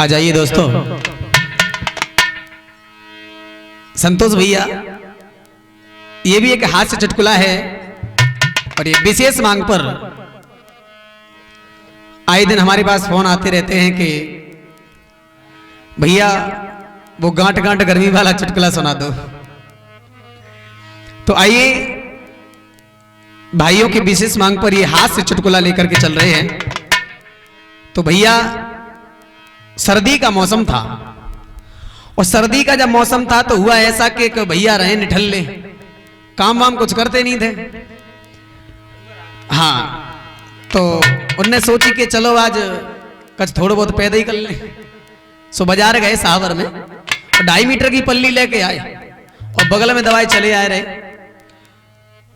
आ जाइए दोस्तों। संतोष भैया, ये भी एक हास्य चुटकुला है और ये विशेष मांग पर आए दिन हमारे पास फोन आते रहते हैं कि भैया वो गांठ गांठ गर्मी वाला चुटकुला सुना दो। तो आइए भाइयों की विशेष मांग पर ये हास्य चुटकुला लेकर के चल रहे हैं। तो भैया सर्दी का मौसम था और सर्दी का जब मौसम था तो हुआ ऐसा कि भैया रहे निठल्ले, काम वाम कुछ करते नहीं थे। हाँ, तो उनने सोची कि चलो आज कुछ थोड़ा बहुत पैदा ही कर ले। सो बाजार गए सावर में और 2.5 मीटर की पल्ली लेके आए और बगल में दवाई चले आए रहे।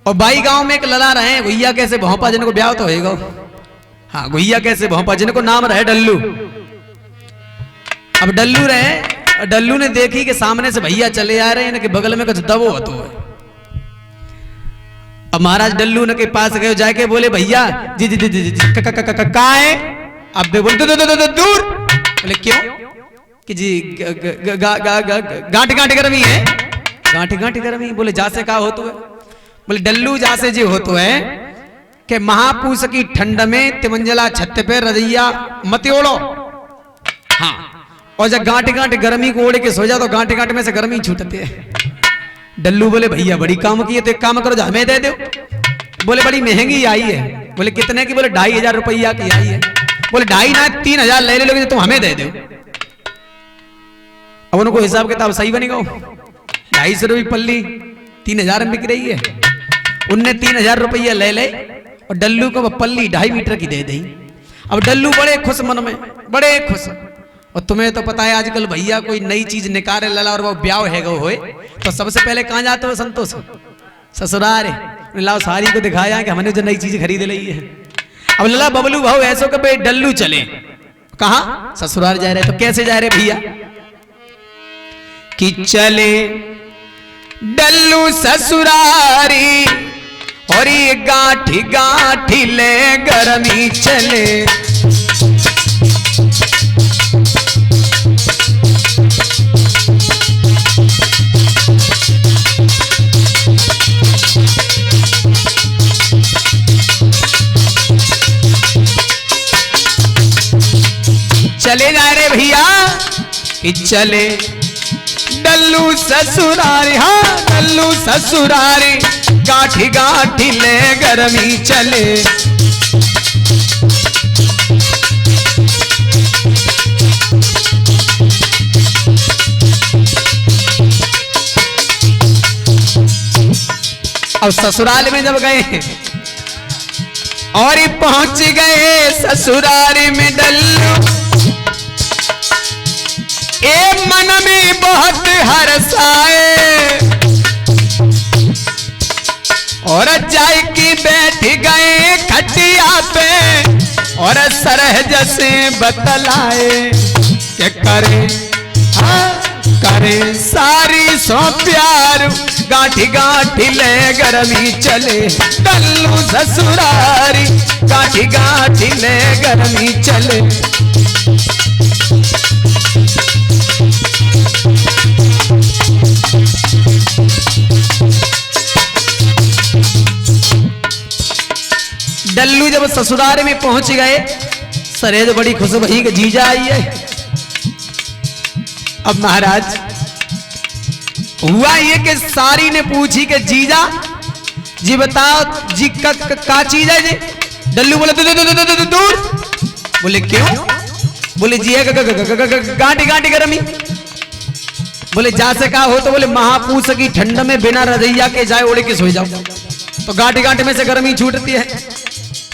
और बाई गांव में एक लला रहे भैया कैसे भौंपा, जिनको ब्याह तो होएगा। हाँ, भैया कैसे भौंपा, जिनको नाम रहे डल्लू। अब डल्लू रहे और डल्लू ने देखी कि सामने से भैया चले आ रहे हैं कि बगल में कुछ दबो हो तो है। अब महाराज डल्लू ने के पास गए, जाके बोले भैया जी जी जी जी का है। अब दे बोलते दूर। बोले क्यों? कि जी गांठ गांठ गर्मी है। गांठ गांठ गर्मी? बोले जासे का हो तो है। बोले डल्लू जासे जी हो तो है कि महापूस की ठंड में तिमंजला छत पे रजैया मत ओढ़ो। हाँ, और जब गांठ गांठ गर्मी को ओढ़ के सो जा तो गांठ गांठ में से गर्मी छूटती है। डल्लू बोले भैया बड़ी काम की है तो एक काम करो, हमें दे दो। बोले बड़ी महंगी आई है। बोले कितने की? बोले 2,500 रुपया की आई है। बोले 2,500 ना 3,000 ले लोगे तो तुम हमें दे दो। अब उनको हिसाब किताब सही बनेगा। 250 रुपये पल्ली 3,000 में बिक रही है। उनने 3,000 रुपया ले ले और डल्लू को पल्ली 2.5 मीटर की दे दी। अब डल्लू बड़े खुश मन में, बड़े खुश। और तुम्हें तो पता है आजकल भैया कोई नई चीज निकाले लला और वो ब्याह है होए तो सबसे पहले कहाँ जाते हो? संतोष ससुराल। लाओ सारी को दिखाया कि हमने जो नई चीज खरीद ली है। अब लला बबलू भाव ऐसो के डल्लू चले कहा? ससुराल जा रहे। तो कैसे जा रहे भैया? कि चले डल्लू ससुरारी और ये गाठी गाठी ले गर्मी चले। चले जा रहे भैया कि चले डल्लू ससुरारी। हाँ, डल्लू ससुरारी गाठी गाठी ले गर्मी चले। अब ससुराल में जब गए और पहुंच गए ससुरारी में डल्लू ए मन में बहुत हर्षाए और जाय की बैठ गए खटिया पे और सरहज से बतलाए कि करे हाँ करे सारी सो प्यार गाठी गाठी ले गर्मी चले। डल्लू ससुरारी गाठी गाठी ले गर्मी चले। डल्लू जब ससुराल में पहुंच गए, सरेज बड़ी खुश भई कि जीजा आई है। अब महाराज हुआ ये कि सारी ने पूछी कि जीजा जी बताओ जी का चीज है जी? डल्लू बोले दूर। बोले क्यों? बोले जी गांठी गांठी गर्मी। बोले जा से का हो? तो बोले महापूस की ठंड में बिना रजैया के जाए ओढ़े के सो जाओ तो गांठी गांठी में से गर्मी छूटती है।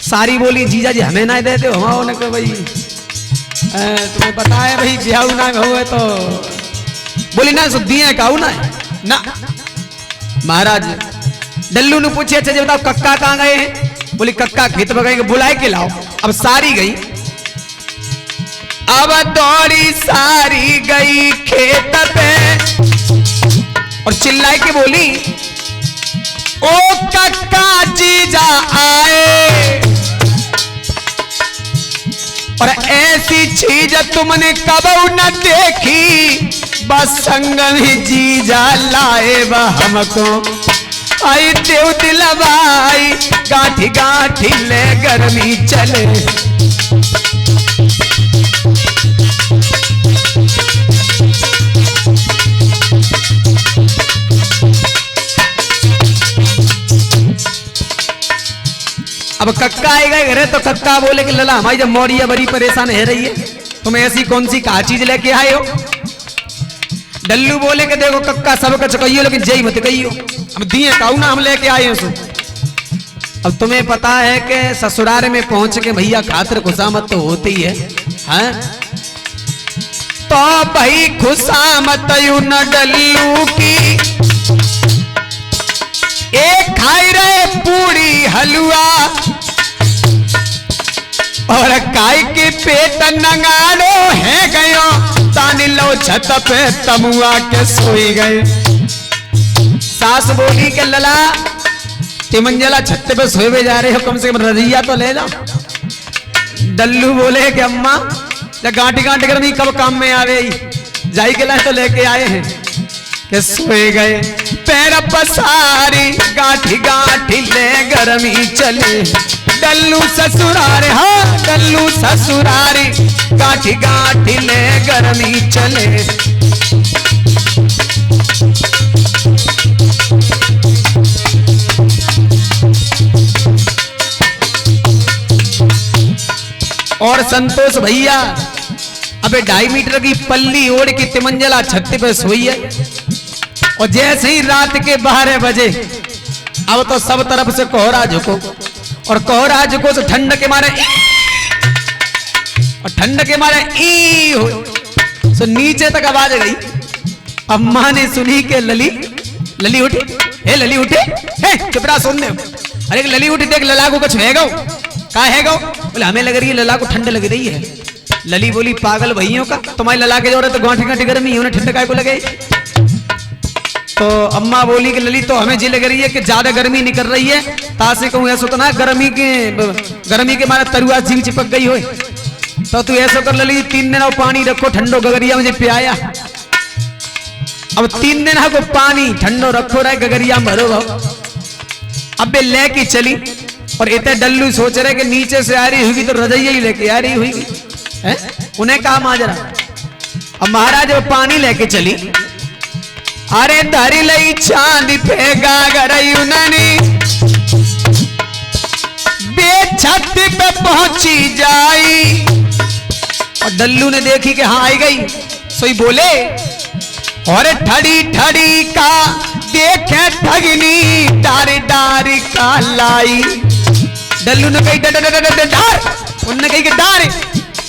सारी बोली जीजा जी हमें ना दे दो। हमारे को भाई तुम्हें पता है भाई ब्याह ना हो तो बोली ना दिए काऊ ना। महाराज डल्लू ने पूछे अच्छा जी बताओ कक्का कहाँ गए हैं? बोली कक्का खेत में गए, बुलाए के लाओ। अब सारी गई, अब दौड़ी सारी गई खेत पे और चिल्लाई के बोली ओ कक्का जीजा आए और ऐसी चीज तुमने कब न देखी, बस संग में जीजा लाए बा हमको, आई देव दिलवाई गाठी गाठी ले गर्मी चले। अब कक्का आएगा घरे तो कक्का बोले कि लला हमारी जब मौरिया बड़ी परेशान है रही है, तुम ऐसी कौन सी कहा चीज लेके आए हो। डल्लू बोले कि देखो कक्का सब कुछ कहियो लेकिन जय मत कहियो, हम दिए काऊ ना हम लेके आए हैं। अब तुम्हें पता है कि ससुराल में पहुंच के भैया खातिर खुशामत तो होती है, हाँ? तो भाई खुशामत यू न डल्लू की, एक खाई रहे पूरी हलवा और काई के पेट नंगाड़ो है गयो, तानी लो छत पे तमुआ के सोई गए। सास बोली के लला तिमंजला छत पे सोए जा रहे हो, कम से कम रजिया तो ले लो। डल्लू बोले कि अम्मा जब गांठी गांठी गर्मी कब काम में आवे, जाई के लाए तो लेके आए हैं के सोए गए। पैर पसारी गाठी गाठी ले गर्मी चले, डल्लू ससुरारे, हाँ डल्लू ससुरारी गाठी गाठी ले गर्मी चले। और संतोष भैया अबे 2.5 मीटर की पल्ली ओढ़ के तिमंजला छत पे सोई है, और जैसे ही रात के 12 बजे अब तो सब तरफ से कोहरा झुको, और कोहरा झुको तो ठंड के मारे और ठंड के मारे ई हो तो नीचे तक आवाज गई। अम्मा ने सुनी के लली उठी, हे लली उठे, हे चुपरा सुन दे, अरे लली उठी देख लला को कुछ है गो, का है गो? बोले हमें लग रही है लला को ठंड लग रही है। लली बोली पागल भैयों का, तुम्हारी लला के जोर है तो गांठी गांठी गर्मी उन्हें ठंड काय को लगे। तो अम्मा बोली कि लली तो हमें जी लग रही है कि ज्यादा गर्मी निकल रही है, तासे कहूँ ऐसा तो ना गर्मी के मारे तरुआ जीव चिपक गई हो, तो तू ऐसा कर लली 3 दिन पानी रखो ठंडो गगरिया मुझे पियाया। अब 3 दिन को पानी ठंडो रखो रहे गगरिया भरो भाव। अब लेके चली और इतने डल्लू सोच रहे कि नीचे से आ रही होगी तो रजैया ही लेके आ रही होगी, उन्हें कहा माजरा। अब महाराज वो पानी लेके चली, अरे धरी लई चांद पे गागर बेछत पे पहुंची जाई, और डल्लू ने देखी कि हाँ आई गई, सोई बोले और ठड़ी ठड़ी का देखे ठगनी डारी डारी का लाई। डल्लू ने कही डार, उन्होंने कही कि डार,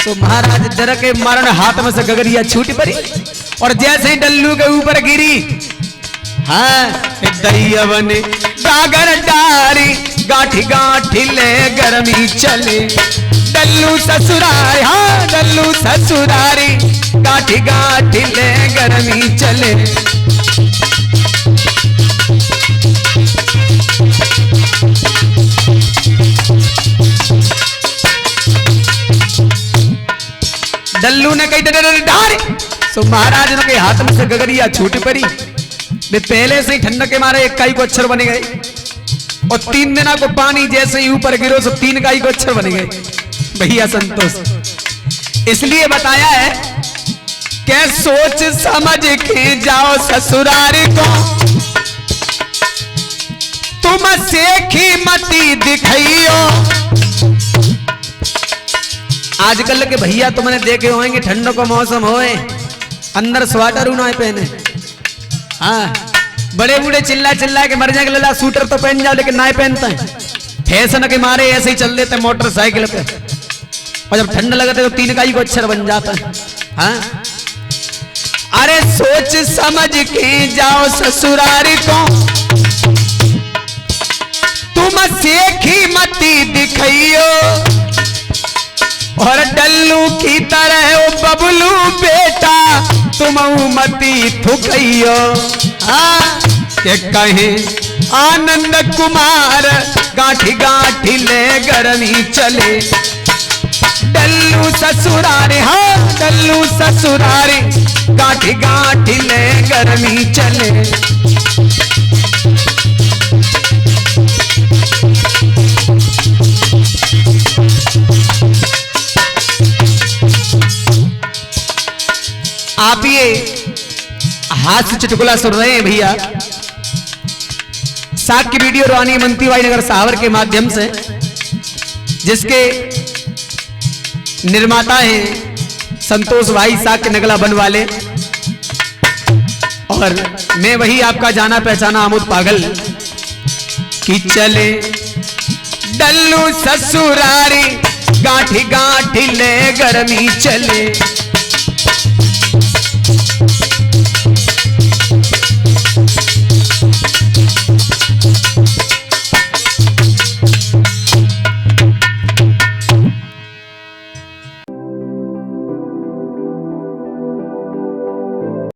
तो महाराज डर के मारन हाथ में से गगरिया छूट पड़ी, और जैसे ही डल्लू के ऊपर गिरी, हाँ दैयवन गागर डारी गाठी गाठी ले गर्मी चले। डल्लू ससुरारी, हाँ डल्लू ससुरारी गाठी गाठी ले गर्मी चले। डल्लू ने कही डारे, तो महाराज के हाथ में से गगरिया छूट पड़ी। वे पहले से ही ठंड के मारे 1 काई को अक्षर बने गए, और 3 दिन को पानी जैसे ही ऊपर गिरो तो 3 काई को अक्षर बने गए। भैया संतोष इसलिए बताया है कि सोच समझ के जाओ ससुरारी को, तुम सेखी मती दिखाइयो। आजकल के भैया तुमने देखे होंगे ठंड का मौसम होए, अंदर स्वेटर ना पहने, हाँ बड़े बूढ़े चिल्ला चिल्ला के मर जाएंगे, लला सूटर तो पहन जाओ लेकिन ना पहनता है, फैशन के मारे ऐसे ही चल देते मोटरसाइकिल पे, और जब ठंड लगता है तो 3 काई को अक्षर बन जाता है। हाँ अरे सोच समझ के जाओ ससुरारी को, तुम सेखी मती दिखाइयो, और डल्लू की तरह ओ बबलू बेटा तुम मती थुकइयो। हाँ के कहे आनंद कुमार गाठी गाठी ले गर्मी चले। डल्लू डल्लू ससुरारे, हाँ डल्लू ससुरारे, गाठी गाठी ले गर्मी चले। आप ये हास्य चुटकुला सुन रहे हैं भैया, साग की वीडियो रानी मंती भाई नगर सावर के माध्यम से, जिसके निर्माता हैं संतोष भाई साग के नगला बन वाले, और मैं वही आपका जाना पहचाना आमोद पागल कि चले डल्लू ससुरारी गाठी गाठी ले गर्मी चले।